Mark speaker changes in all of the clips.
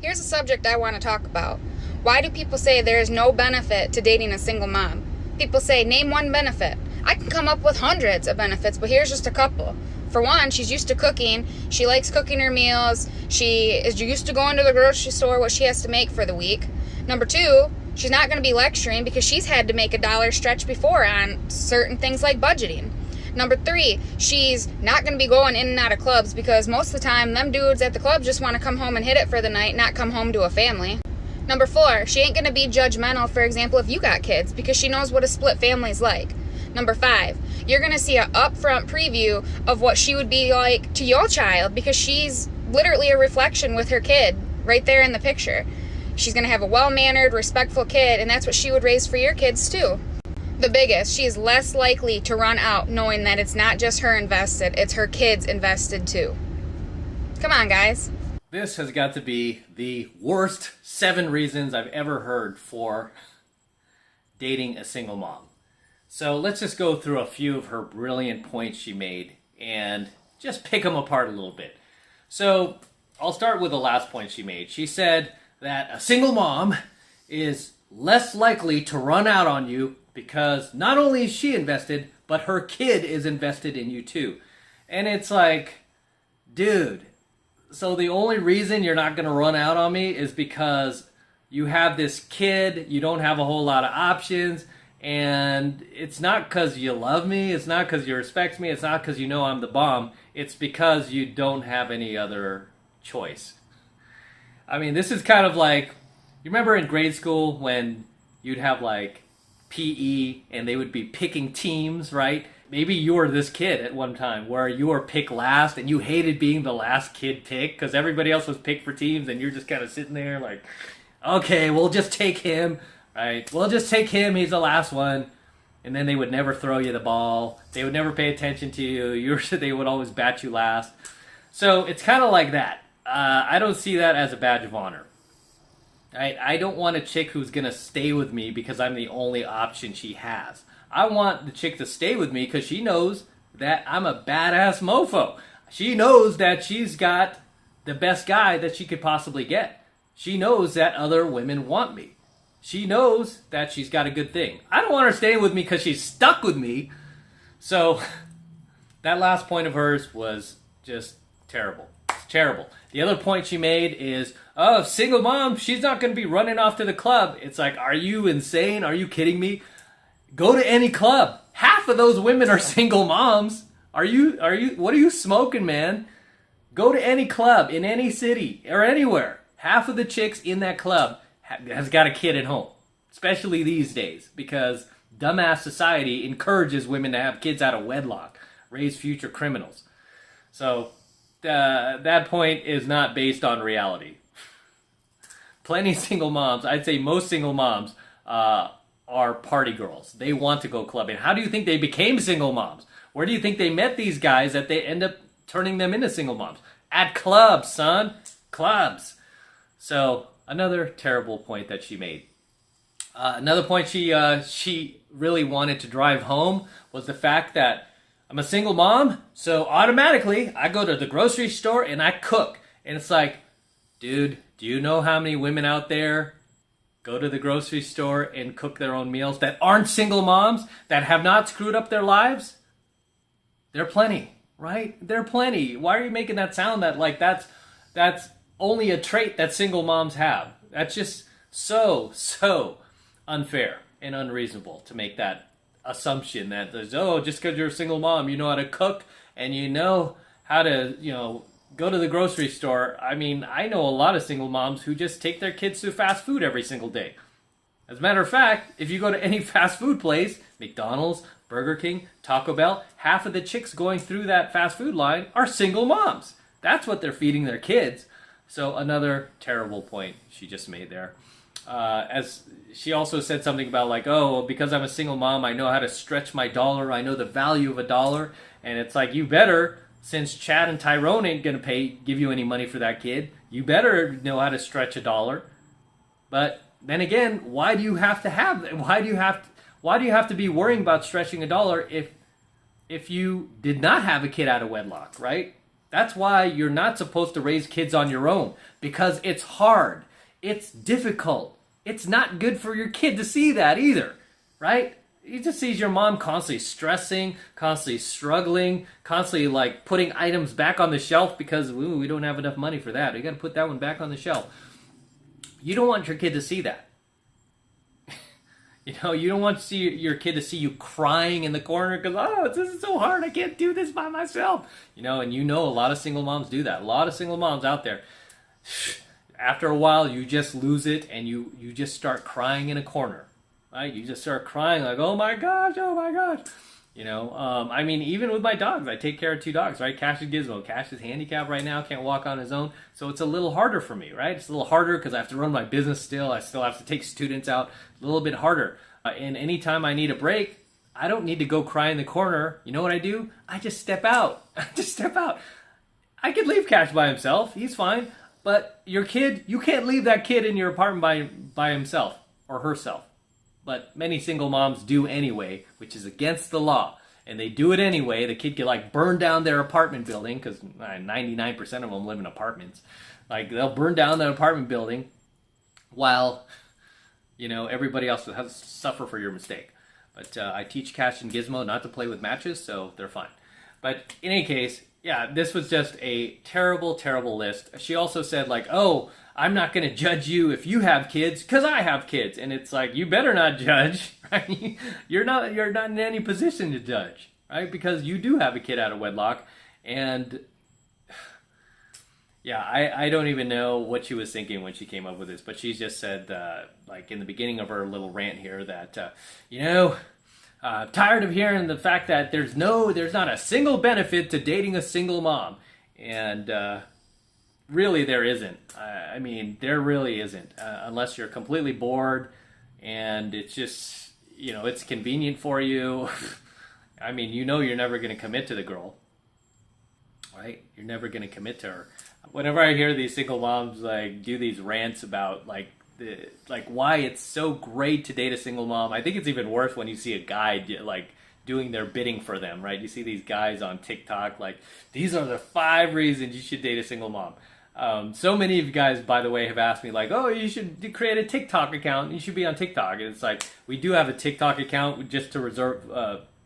Speaker 1: Here's a subject I want to talk about. Why do people say there is no benefit to dating a single mom? People say, name one benefit. I can come up with hundreds of benefits, but here's just a couple. For one, she's used to cooking. She likes cooking her meals. She is used to going to the grocery store, what she has to make for the week. Number two, she's not going to be lecturing because she's had to make a dollar stretch before on certain things like budgeting. Number three, she's not going to be going in and out of clubs because most of the time, them dudes at the club just want to come home and hit it for the night, not come home to a family. Number four, she ain't going to be judgmental, for example, if you got kids because she knows what a split family's like. Number five, you're going to see an upfront preview of what she would be like to your child because she's literally a reflection with her kid right there in the picture. She's going to have a well-mannered, respectful kid, and that's what she would raise for your kids too. The biggest, she is less likely to run out knowing that it's not just her invested, it's her kids invested too. Come on, guys.
Speaker 2: This has got to be the worst 7 reasons I've ever heard for dating a single mom. So let's just go through a few of her brilliant points she made and just pick them apart a little bit. So I'll start with the last point she made. She said that a single mom is less likely to run out on you because not only is she invested, but her kid is invested in you too. And it's like, dude, so the only reason you're not going to run out on me is because you have this kid, you don't have a whole lot of options, and it's not because you love me, it's not because you respect me, it's not because you know I'm the bomb, it's because you don't have any other choice. I mean, this is kind of like, you remember in grade school when you'd have like PE and they would be picking teams, right? Maybe you were this kid at one time where you were picked last and you hated being the last kid picked because everybody else was picked for teams and you're just kind of sitting there like, okay, we'll just take him, right? We'll just take him, he's the last one. And then they would never throw you the ball. They would never pay attention to you. They would always bat you last. So it's kind of like that. I don't see that as a badge of honor. I don't want a chick who's going to stay with me because I'm the only option she has. I want the chick to stay with me because she knows that I'm a badass mofo. She knows that she's got the best guy that she could possibly get. She knows that other women want me. She knows that she's got a good thing. I don't want her staying with me because she's stuck with me. So that last point of hers was just terrible. It's terrible. The other point she made is, oh, single mom, she's not going to be running off to the club. It's like, are you insane? Are you kidding me? Go to any club. Half of those women are single moms. What are you smoking, man? Go to any club in any city or anywhere. Half of the chicks in that club has got a kid at home, especially these days, because dumbass society encourages women to have kids out of wedlock, raise future criminals. So that point is not based on reality. Plenty of single moms, I'd say most single moms are party girls. They want to go clubbing. How do you think they became single moms? Where do you think they met these guys that they end up turning them into single moms? At clubs, son. Clubs. So another terrible point that she made. Another point she really wanted to drive home was the fact that I'm a single mom, so automatically I go to the grocery store and I cook. And it's like, dude, do you know how many women out there go to the grocery store and cook their own meals that aren't single moms, that have not screwed up their lives? There are plenty, right? There are plenty. Why are you making that sound that like that's only a trait that single moms have? That's just so unfair and unreasonable to make that assumption that there's, oh, just because you're a single mom, you know how to cook and you know how to, go to the grocery store. I mean, I know a lot of single moms who just take their kids to fast food every single day. As a matter of fact, if you go to any fast food place, McDonald's, Burger King, Taco Bell, half of the chicks going through that fast food line are single moms. That's what they're feeding their kids. So another terrible point she just made there. As she also said something about like, oh, because I'm a single mom, I know how to stretch my dollar. I know the value of a dollar. And it's like, you better, since Chad and Tyrone ain't going to give you any money for that kid, you better know how to stretch a dollar. But then again, why do you have to be worrying about stretching a dollar if you did not have a kid out of wedlock, right? That's why you're not supposed to raise kids on your own, because it's hard. It's difficult. It's not good for your kid to see that either, right? He just sees your mom constantly stressing, constantly struggling, constantly like putting items back on the shelf because we don't have enough money for that. We got to put that one back on the shelf. You don't want your kid to see that. You don't want to see your kid to see you crying in the corner because, this is so hard. I can't do this by myself. And a lot of single moms do that. A lot of single moms out there. After a while, you just lose it and you just start crying in a corner, right? You just start crying like, oh my gosh. Even with my dogs, I take care of 2 dogs, right? Cash and Gizmo. Cash is handicapped right now, can't walk on his own. So it's a little harder for me, right? It's a little harder because I have to run my business still. I still have to take students out. A little bit harder. And anytime I need a break, I don't need to go cry in the corner. You know what I do? I just step out. I could leave Cash by himself. He's fine. But your kid, you can't leave that kid in your apartment by himself or herself. But many single moms do anyway, which is against the law. And they do it anyway. The kid could burn down their apartment building because 99% of them live in apartments. They'll burn down their apartment building while, everybody else has to suffer for your mistake. But I teach Cash and Gizmo not to play with matches, so they're fine. But in any case, yeah, this was just a terrible, terrible list. She also said I'm not going to judge you if you have kids because I have kids. And it's you better not judge, right? You're not in any position to judge, right? Because you do have a kid out of wedlock. And yeah, I don't even know what she was thinking when she came up with this. But she just said, in the beginning of her little rant here that, tired of hearing the fact that there's not a single benefit to dating a single mom. And really there isn't. There really isn't. Unless you're completely bored and it's just, it's convenient for you. You're never going to commit to the girl. Right? You're never going to commit to her. Whenever I hear these single moms do these rants about why it's so great to date a single mom, I think it's even worse when you see a guy doing their bidding for them, right? You see these guys on TikTok these are the 5 reasons you should date a single mom. So many of you guys, by the way, have asked me you should create a TikTok account. You should be on TikTok. And it's we do have a TikTok account just to reserve.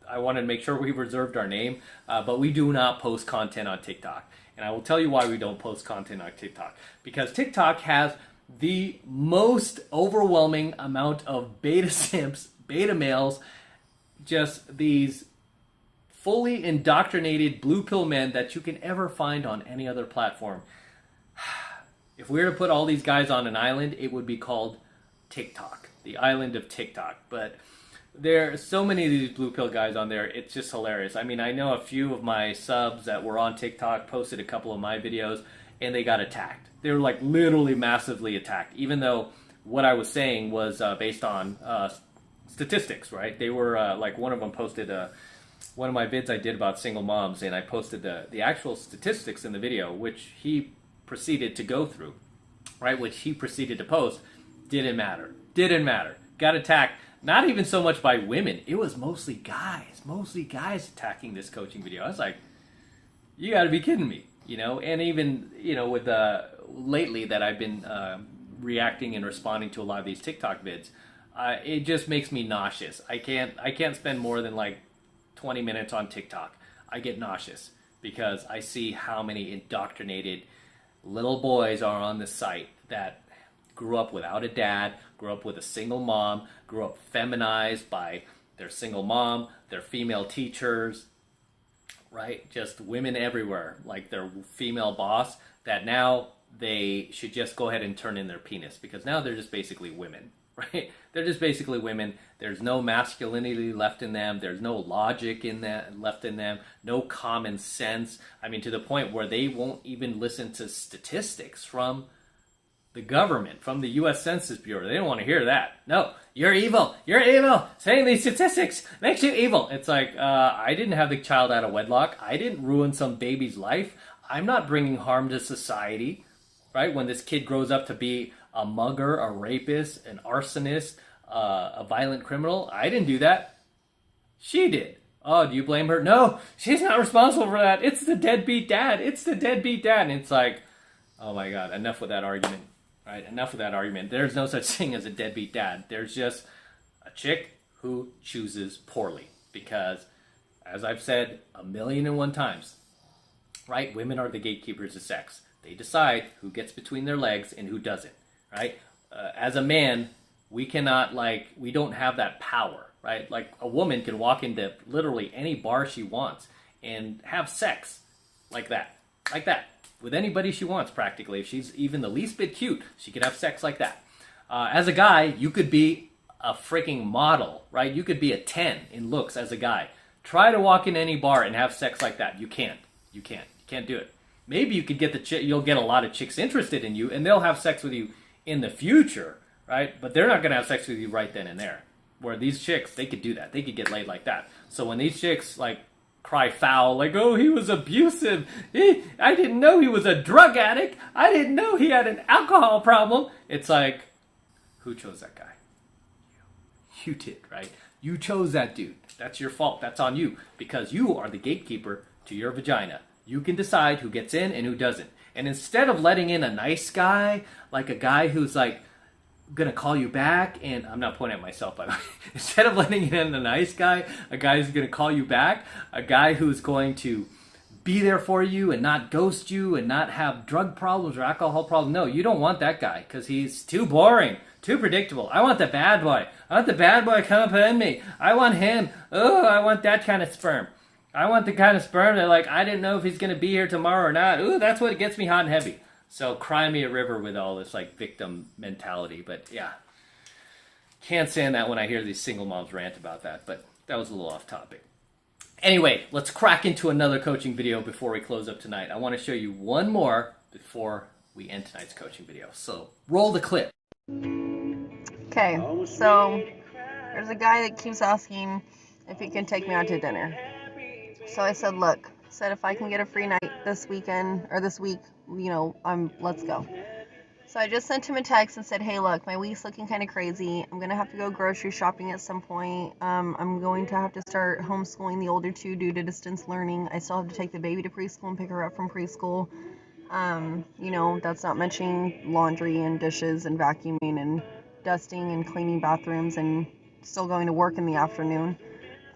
Speaker 2: I wanted to make sure we reserved our name, but we do not post content on TikTok. And I will tell you why we don't post content on TikTok. Because TikTok has the most overwhelming amount of beta simps, beta males, just these fully indoctrinated blue pill men that you can ever find on any other platform. If we were to put all these guys on an island, it would be called TikTok, the island of TikTok. But there are so many of these blue pill guys on there, it's just hilarious. I know a few of my subs that were on TikTok posted a couple of my videos, and they got attacked. They were literally massively attacked, even though what I was saying was based on statistics, right? They were one of them posted one of my vids I did about single moms, and I posted the actual statistics in the video, which he proceeded to go through, right? Which he proceeded to post. Didn't matter. Got attacked. Not even so much by women. It was mostly guys attacking this coaching video. I was you got to be kidding me, And even with lately that I've been reacting and responding to a lot of these TikTok vids, it just makes me nauseous. I can't spend more than 20 minutes on TikTok. I get nauseous because I see how many indoctrinated little boys are on the site that grew up without a dad, grew up with a single mom, grew up feminized by their single mom, their female teachers, right? Just women everywhere, their female boss, that now they should just go ahead and turn in their penis because now they're just basically women, right? They're just basically women. There's no masculinity left in them. There's no logic left in them. No common sense. To the point where they won't even listen to statistics from the government, from the U.S. Census Bureau. They don't want to hear that. No, you're evil. Saying these statistics makes you evil. It's I didn't have the child out of wedlock. I didn't ruin some baby's life. I'm not bringing harm to society, right? When this kid grows up to be a mugger, a rapist, an arsonist, a violent criminal, I didn't do that. She did. Oh, do you blame her? No, she's not responsible for that. It's the deadbeat dad. It's the deadbeat dad. And it's like, oh my God, enough with that argument. Right? Enough with that argument. There's no such thing as a deadbeat dad. There's just a chick who chooses poorly. Because, as I've said 1,000,001 times, right? Women are the gatekeepers of sex. They decide who gets between their legs and who doesn't, right? As a man, we cannot, we don't have that power, right? Like, a woman can walk into literally any bar she wants and have sex like that, with anybody she wants, practically. If she's even the least bit cute, she could have sex like that. As a guy, you could be a freaking model, right? You could be a 10 in looks as a guy. Try to walk in any bar and have sex like that. You can't. You can't do it. Maybe you could get you'll get a lot of chicks interested in you, and they'll have sex with you in the future, right? But they're not going to have sex with you right then and there. Where these chicks, they could do that. They could get laid like that. So when these chicks, cry foul, oh, he was abusive. I didn't know he was a drug addict. I didn't know he had an alcohol problem. It's like, who chose that guy? You did, right? You chose that dude. That's your fault. That's on you. Because you are the gatekeeper to your vagina. You can decide who gets in and who doesn't. And instead of letting in a nice guy, like a guy who's gonna call you back, and I'm not pointing at myself, by the way. Instead of letting in a nice guy, a guy who's gonna call you back, a guy who's going to be there for you and not ghost you and not have drug problems or alcohol problems. No, you don't want that guy because he's too boring, too predictable. I want the bad boy. I want the bad boy come up in me. I want him. Oh, I want that kind of sperm. I want the kind of sperm that, I didn't know if he's going to be here tomorrow or not. Ooh, that's what gets me hot and heavy. So cry me a river with all this, victim mentality. But, yeah. Can't stand that when I hear these single moms rant about that. But that was a little off topic. Anyway, let's crack into another coaching video before we close up tonight. I want to show you one more before we end tonight's coaching video. So, roll the clip.
Speaker 3: Okay, so there's a guy that keeps asking if he can take me out to dinner. So I said, look, if I can get a free night this weekend, or this week, let's go. So I just sent him a text and said, hey, look, my week's looking kind of crazy. I'm going to have to go grocery shopping at some point. I'm going to have to start homeschooling the older two due to distance learning. I still have to take the baby to preschool and pick her up from preschool. That's not mentioning laundry and dishes and vacuuming and dusting and cleaning bathrooms and still going to work in the afternoon.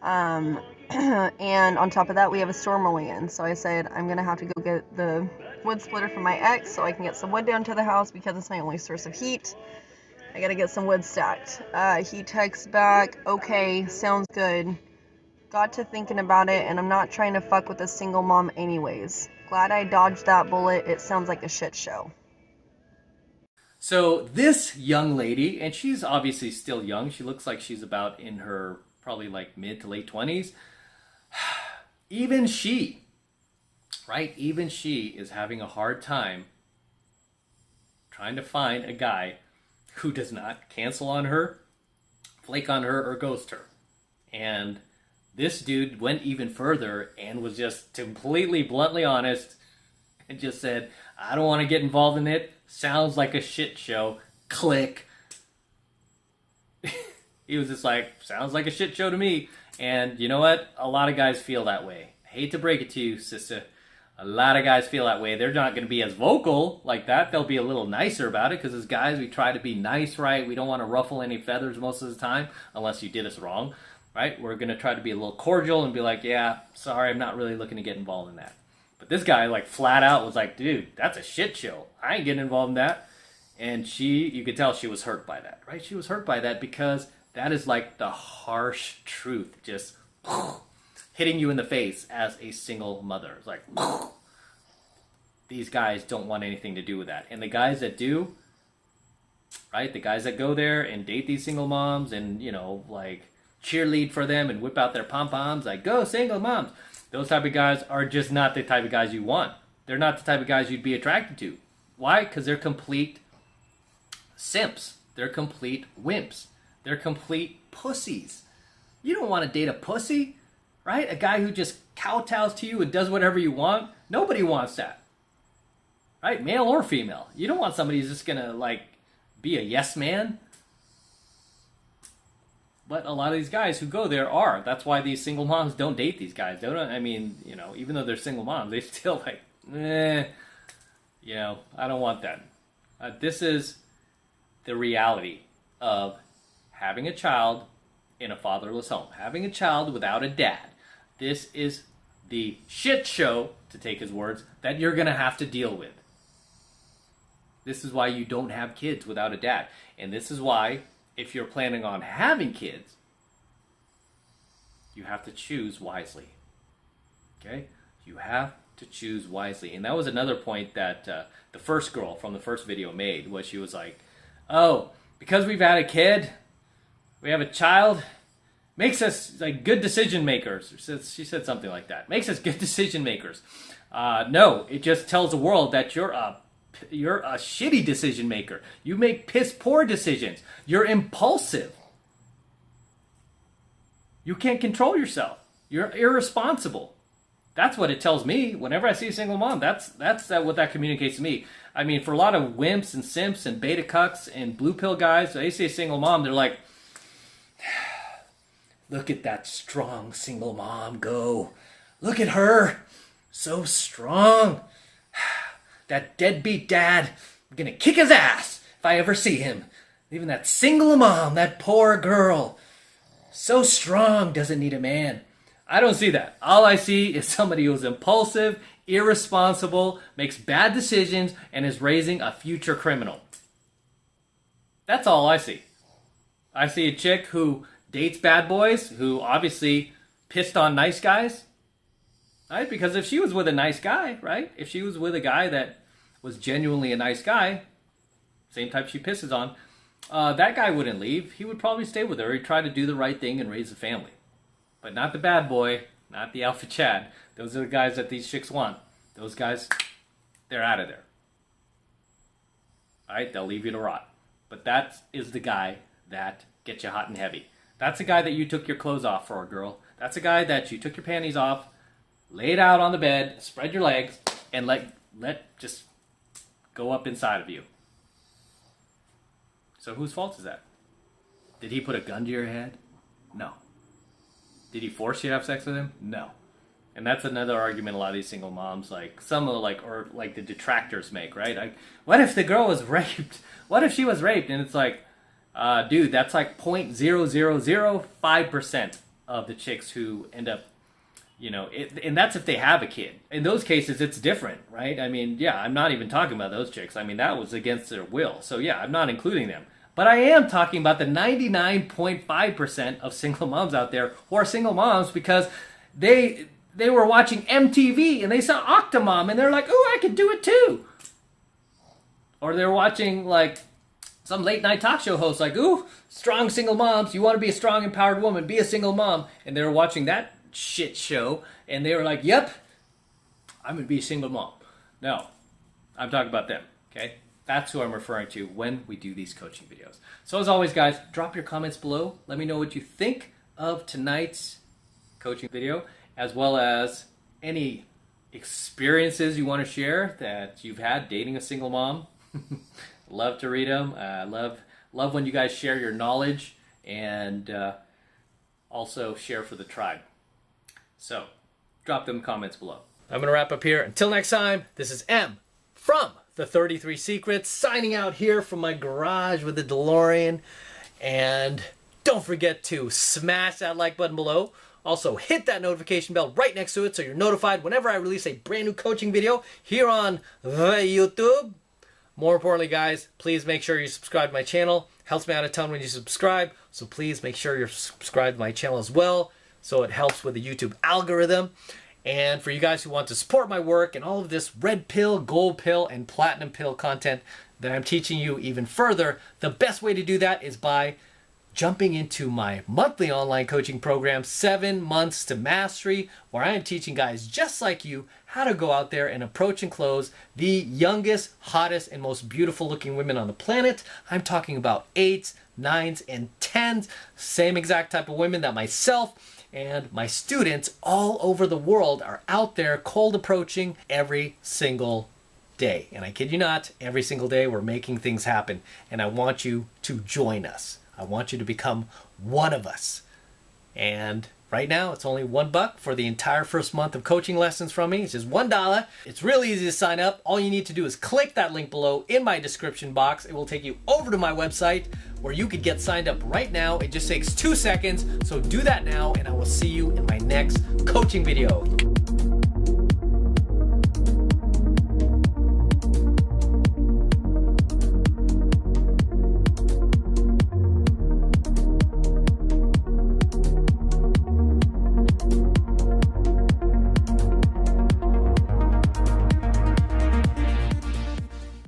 Speaker 3: And on top of that, we have a storm rolling in. So I said, I'm going to have to go get the wood splitter from my ex so I can get some wood down to the house because it's my only source of heat. I got to get some wood stacked. He texts back, okay, sounds good. Got to thinking about it, and I'm not trying to fuck with a single mom anyways. Glad I dodged that bullet. It sounds like a shit show.
Speaker 2: So this young lady, and she's obviously still young. She looks like she's about in her probably mid to late 20s. Even she, right? Even she is having a hard time trying to find a guy who does not cancel on her, flake on her, or ghost her. And this dude went even further and was just completely bluntly honest and just said, I don't want to get involved in it. Sounds like a shit show. Click. He was just sounds like a shit show to me. And you know what? A lot of guys feel that way. I hate to break it to you, sister. A lot of guys feel that way. They're not going to be as vocal like that. They'll be a little nicer about it because as guys, we try to be nice, right? We don't want to ruffle any feathers most of the time unless you did us wrong, right? We're going to try to be a little cordial and be like, yeah, sorry, I'm not really looking to get involved in that. But this guy, flat out was like, dude, that's a shit show. I ain't getting involved in that. And you could tell she was hurt by that, right? She was hurt by that because that is the harsh truth, just hitting you in the face as a single mother. It's these guys don't want anything to do with that. And the guys that do, right? The guys that go there and date these single moms and, cheerlead for them and whip out their pom-poms, go single moms. Those type of guys are just not the type of guys you want. They're not the type of guys you'd be attracted to. Why? Because they're complete simps. They're complete wimps. They're complete pussies. You don't want to date a pussy, right? A guy who just kowtows to you and does whatever you want. Nobody wants that, right? Male or female. You don't want somebody who's just going to, be a yes man. But a lot of these guys who go there are. That's why these single moms don't date these guys. They don't. I mean, you know, even though they're single moms, they still like, you know, I don't want that. This is the reality of having a child in a fatherless home, having a child without a dad. This is the shit show, to take his words, that you're going to have to deal with. This is why you don't have kids without a dad. And this is why, if you're planning on having kids, you have to choose wisely. Okay? You have to choose wisely. And that was another point that the first girl from the first video made, was she was like, oh, because we've had a kid, we have a child, makes us like good decision makers. She said something like that. Makes us good decision makers. No, it just tells the world that you're a shitty decision maker. You make piss poor decisions. You're impulsive. You can't control yourself. You're irresponsible. That's what it tells me. Whenever I see a single mom, that's what that communicates to me. I mean, for a lot of wimps and simps and beta cucks and blue pill guys, they say single mom, they're like, look at that strong single mom go. Look at her. So strong. That deadbeat dad, I'm going to kick his ass if I ever see him. Even that single mom, that poor girl, so strong, doesn't need a man. I don't see that. All I see is somebody who's impulsive, irresponsible, makes bad decisions, and is raising a future criminal. That's all I see. I see a chick who dates bad boys, who obviously pissed on nice guys. Right? Because if she was with a nice guy, right? If she was with a guy that was genuinely a nice guy, same type she pisses on, that guy wouldn't leave. He would probably stay with her. He'd try to do the right thing and raise a family. But not the bad boy, not the alpha Chad. Those are the guys that these chicks want. Those guys, they're out of there. Alright, they'll leave you to rot. But that is the guy that gets you hot and heavy. That's the guy that you took your clothes off for, girl. That's the guy that you took your panties off, laid out on the bed, spread your legs, and let just go up inside of you. So whose fault is that? Did he put a gun to your head? No. Did he force you to have sex with him? No. And that's another argument a lot of these single moms, like some of the detractors make, right? Like, what if the girl was raped? What if she was raped? And it's like, dude, that's like 0.0005% of the chicks who end up, you know, and that's if they have a kid. In those cases, it's different, right? I mean, yeah, I'm not even talking about those chicks. I mean, that was against their will. So yeah, I'm not including them. But I am talking about the 99.5% of single moms out there who are single moms because they were watching MTV and they saw Octomom and they're like, ooh, I could do it too. Or they're watching like some late night talk show host like, ooh, strong single moms. You want to be a strong, empowered woman, be a single mom. And they were watching that shit show and they were like, yep, I'm going to be a single mom. No, I'm talking about them, okay? That's who I'm referring to when we do these coaching videos. So as always, guys, drop your comments below. Let me know what you think of tonight's coaching video, as well as any experiences you want to share that you've had dating a single mom. Love to read them. Love when you guys share your knowledge and also share for the tribe. So drop them comments below. I'm going to wrap up here. Until next time, this is M from The 33 Secrets, signing out here from my garage with the DeLorean. And don't forget to smash that like button below. Also, hit that notification bell right next to it so you're notified whenever I release a brand new coaching video here on the YouTube. More importantly, guys, please make sure you subscribe to my channel. Helps me out a ton when you subscribe. So please make sure you're subscribed to my channel as well, so it helps with the YouTube algorithm. And for you guys who want to support my work and all of this red pill, gold pill, and platinum pill content that I'm teaching you even further, the best way to do that is by jumping into my monthly online coaching program, 7 Months to Mastery, where I am teaching guys just like you how to go out there and approach and close the youngest, hottest, and most beautiful looking women on the planet. I'm talking about 8s, 9s, and 10s, same exact type of women that myself and my students all over the world are out there cold approaching every single day. And I kid you not, every single day we're making things happen. And I want you to join us. I want you to become one of us. And right now, it's only $1 for the entire first month of coaching lessons from me. It's just $1. It's really easy to sign up. All you need to do is click that link below in my description box. It will take you over to my website where you could get signed up right now. It just takes 2 seconds. So do that now, and I will see you in my next coaching video.